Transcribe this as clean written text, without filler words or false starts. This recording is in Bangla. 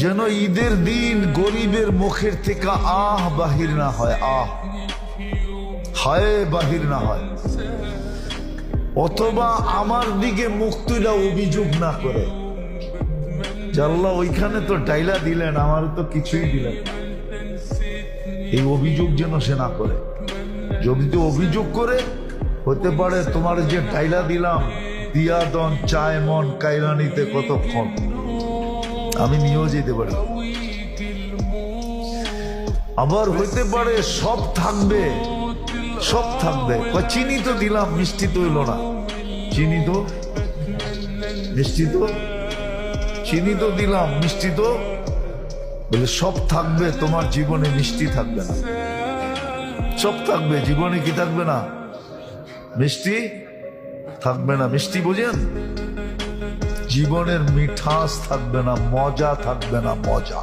যেন ঈদের দিন গরিবের মুখের থেকে আহ বাহির না হয়, আহ হায় বাহির না হয়, অথবা আমার দিকে মুখ তুলে অভিযোগ না করে, আল্লাহ ওইখানে তো ডাইলা দিলেন, আমার তো কিছুই দিলেন না। এই অভিযোগ যেন সে না করে। যদি তো অভিযোগ করে, হতে পারে তোমার যে ডাইলা দিলাম দিয়া দন চায় মন কাইরানিতে কতক্ষণ, আমি নিয়েও যেতে পারি। আবার হইতে পারে সব থাকবে, সব থাকবে, চিনি তো দিলাম মিষ্টি তো এলো না, চিনি তো মিষ্টি তো, চিনি তো দিলাম মিষ্টি তো, বলে সব থাকবে, তোমার জীবনে মিষ্টি থাকবে না। সব থাকবে, জীবনে কি থাকবে না? মিষ্টি থাকবে না। মিষ্টি বুঝেন? জীবনের মিঠাস থাকবে না, মজা থাকবে না, মজা।